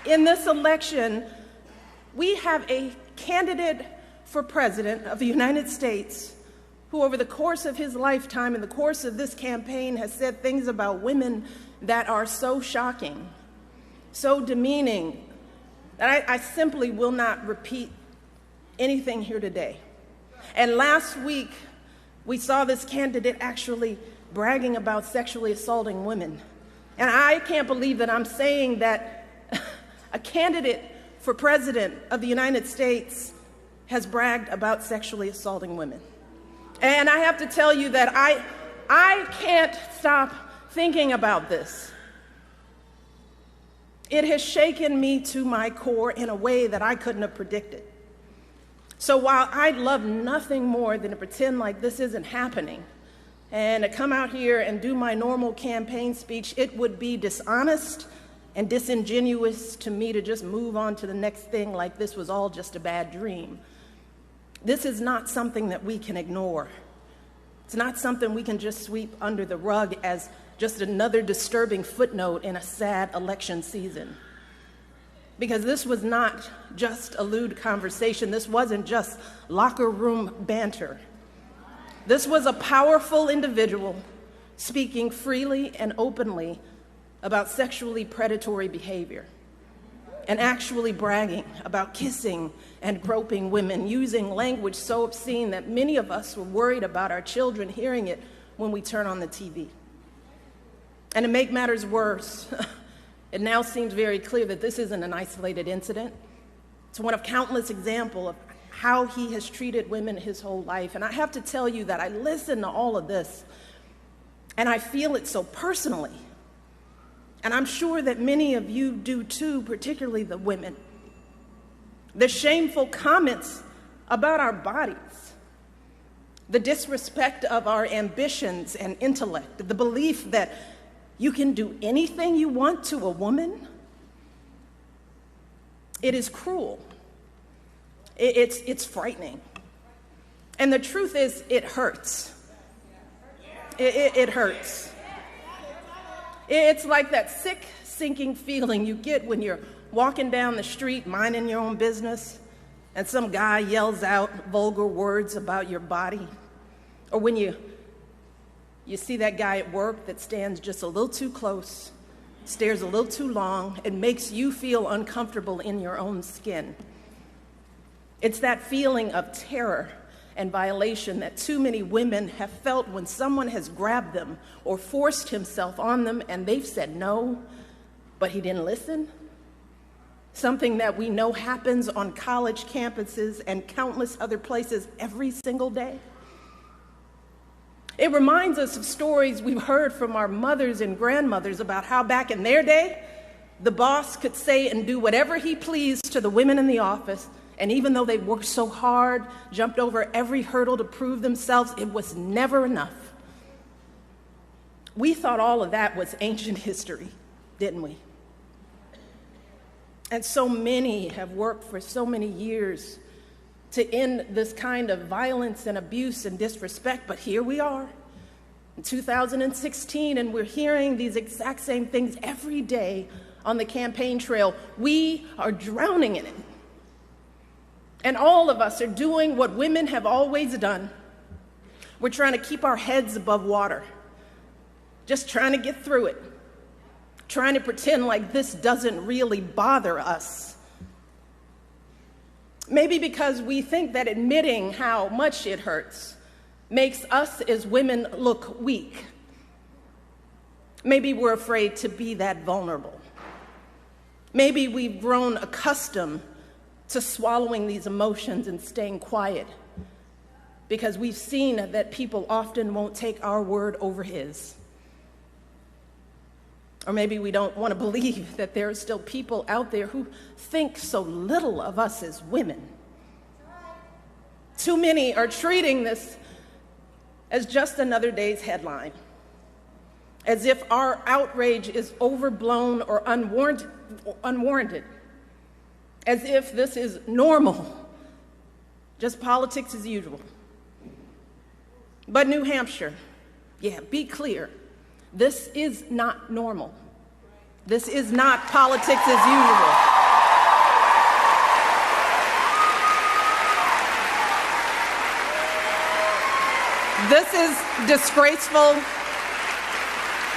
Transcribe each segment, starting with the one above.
in this election, we have a candidate for president of the United States who over the course of his lifetime, in the course of this campaign, has said things about women that are so shocking, so demeaning, that I simply will not repeat anything here today. And last week, we saw this candidate actually bragging about sexually assaulting women. And I can't believe that I'm saying that a candidate for president of the United States has bragged about sexually assaulting women. And I have to tell you that I can't stop thinking about this. It has shaken me to my core in a way that I couldn't have predicted. So while I'd love nothing more than to pretend like this isn't happening and to come out here and do my normal campaign speech, it would be dishonest and disingenuous to me to just move on to the next thing like this was all just a bad dream. This is not something that we can ignore. It's not something we can just sweep under the rug as just another disturbing footnote in a sad election season. Because this was not just a lewd conversation. This wasn't just locker room banter. This was a powerful individual speaking freely and openly about sexually predatory behavior and actually bragging about kissing and groping women, using language so obscene that many of us were worried about our children hearing it when we turn on the TV. And to make matters worse, it now seems very clear that this isn't an isolated incident. It's one of countless examples of how he has treated women his whole life. And I have to tell you that I listen to all of this, and I feel it so personally. And I'm sure that many of you do too, particularly the women. The shameful comments about our bodies, the disrespect of our ambitions and intellect, the belief that you can do anything you want to a woman. It is cruel. It's frightening. And the truth is, it hurts. It hurts. It's like that sick, sinking feeling you get when you're walking down the street, minding your own business, and some guy yells out vulgar words about your body. Or when you see that guy at work that stands just a little too close, stares a little too long, and makes you feel uncomfortable in your own skin. It's that feeling of terror and violation that too many women have felt when someone has grabbed them or forced himself on them and they've said no, but he didn't listen. Something that we know happens on college campuses and countless other places every single day. It reminds us of stories we've heard from our mothers and grandmothers about how back in their day, the boss could say and do whatever he pleased to the women in the office, and even though they worked so hard, jumped over every hurdle to prove themselves, it was never enough. We thought all of that was ancient history, didn't we? And so many have worked for so many years to end this kind of violence and abuse and disrespect, but here we are in 2016, and we're hearing these exact same things every day on the campaign trail. We are drowning in it. And all of us are doing what women have always done. We're trying to keep our heads above water, just trying to get through it, trying to pretend like this doesn't really bother us. Maybe because we think that admitting how much it hurts makes us as women look weak. Maybe we're afraid to be that vulnerable. Maybe we've grown accustomed to swallowing these emotions and staying quiet because we've seen that people often won't take our word over his. Or maybe we don't want to believe that there are still people out there who think so little of us as women. Too many are treating this as just another day's headline, as if our outrage is overblown or unwarranted, as if this is normal, just politics as usual. But New Hampshire, be clear. This is not normal. This is not politics as usual. This is disgraceful.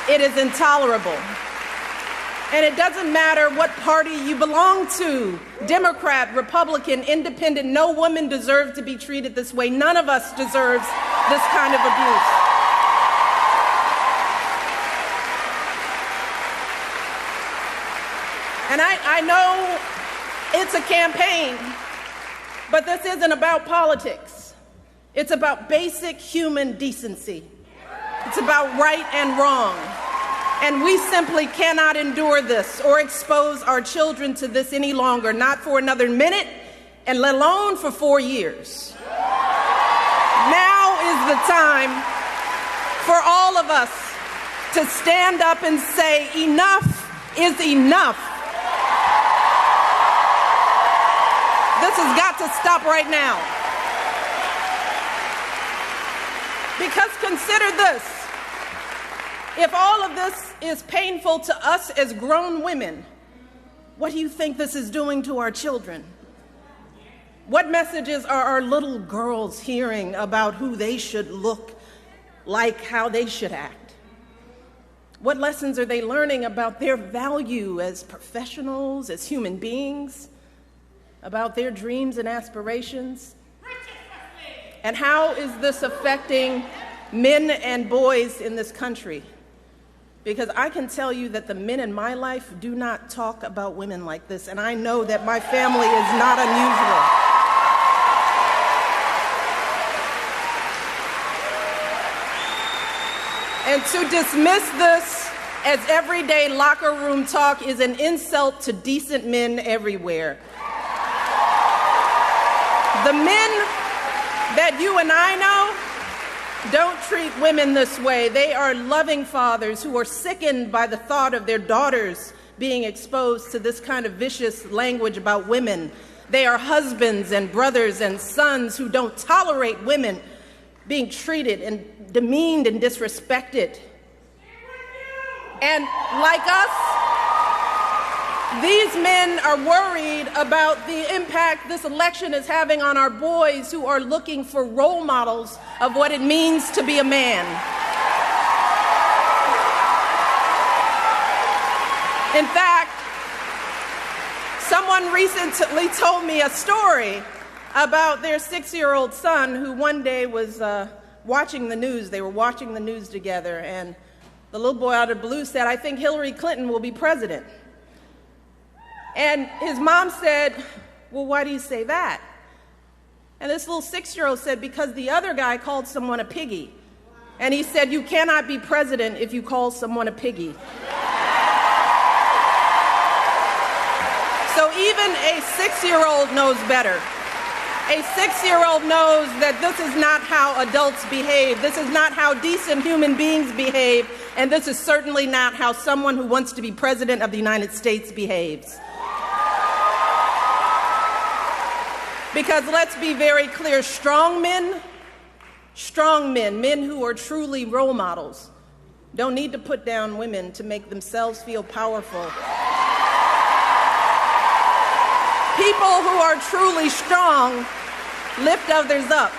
It is intolerable. And it doesn't matter what party you belong to, Democrat, Republican, Independent, no woman deserves to be treated this way. None of us deserves this kind of abuse. And I know it's a campaign, but this isn't about politics. It's about basic human decency. It's about right and wrong. And we simply cannot endure this or expose our children to this any longer, not for another minute, and let alone for 4 years. Now is the time for all of us to stand up and say, enough is enough. This has got to stop right now. Because consider this. If all of this is painful to us as grown women, what do you think this is doing to our children? What messages are our little girls hearing about who they should look like, how they should act? What lessons are they learning about their value as professionals, as human beings, about their dreams and aspirations? And how is this affecting men and boys in this country? Because I can tell you that the men in my life do not talk about women like this, and I know that my family is not unusual. And to dismiss this as everyday locker room talk is an insult to decent men everywhere. The men that you and I know don't treat women this way. They are loving fathers who are sickened by the thought of their daughters being exposed to this kind of vicious language about women. They are husbands and brothers and sons who don't tolerate women being treated and demeaned and disrespected. And like us, these men are worried about the impact this election is having on our boys who are looking for role models of what it means to be a man. In fact, someone recently told me a story about their 6-year-old son who one day was watching the news. They were watching the news together, and the little boy out of the blue said, "I think Hillary Clinton will be president." And his mom said, "Well, why do you say that?" And this little 6-year-old said, "Because the other guy called someone a piggy." And he said, "You cannot be president if you call someone a piggy." So even a 6-year-old knows better. A 6-year-old knows that this is not how adults behave. This is not how decent human beings behave. And this is certainly not how someone who wants to be president of the United States behaves. Because let's be very clear, strong men, men who are truly role models, don't need to put down women to make themselves feel powerful. People who are truly strong lift others up.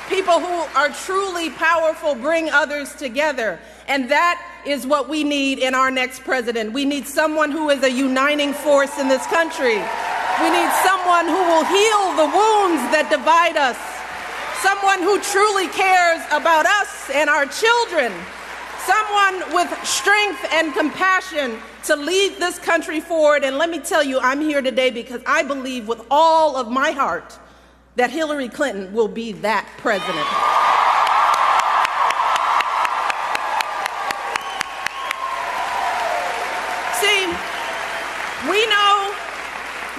People who are truly powerful bring others together. And that is what we need in our next president. We need someone who is a uniting force in this country. We need someone who will heal the wounds that divide us. Someone who truly cares about us and our children. Someone with strength and compassion to lead this country forward. And let me tell you, I'm here today because I believe with all of my heart that Hillary Clinton will be that president. See, we know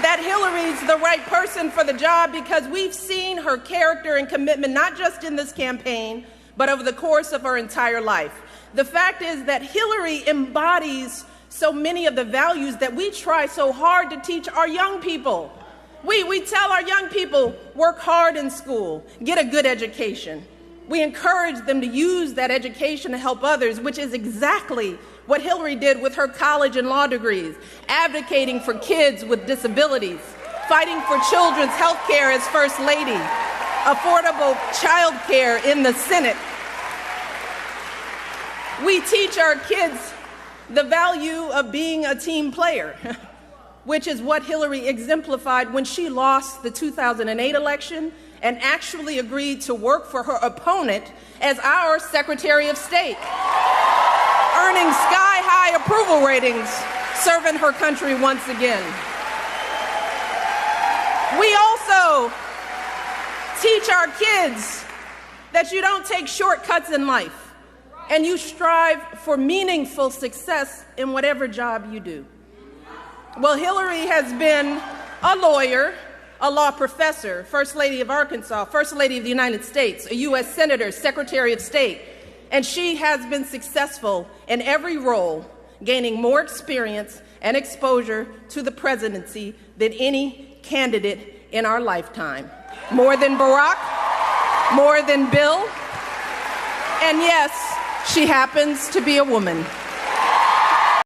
that Hillary's the right person for the job because we've seen her character and commitment, not just in this campaign, but over the course of her entire life. The fact is that Hillary embodies so many of the values that we try so hard to teach our young people. We tell our young people, work hard in school, get a good education. We encourage them to use that education to help others, which is exactly what Hillary did with her college and law degrees, advocating for kids with disabilities, fighting for children's health care as First Lady, affordable child care in the Senate, We teach our kids the value of being a team player, which is what Hillary exemplified when she lost the 2008 election and actually agreed to work for her opponent as our Secretary of State, earning sky-high approval ratings, serving her country once again. We also teach our kids that you don't take shortcuts in life, and you strive for meaningful success in whatever job you do. Well, Hillary has been a lawyer, a law professor, First Lady of Arkansas, First Lady of the United States, a U.S. Senator, Secretary of State, and she has been successful in every role, gaining more experience and exposure to the presidency than any candidate in our lifetime. More than Barack, more than Bill, and yes, she happens to be a woman.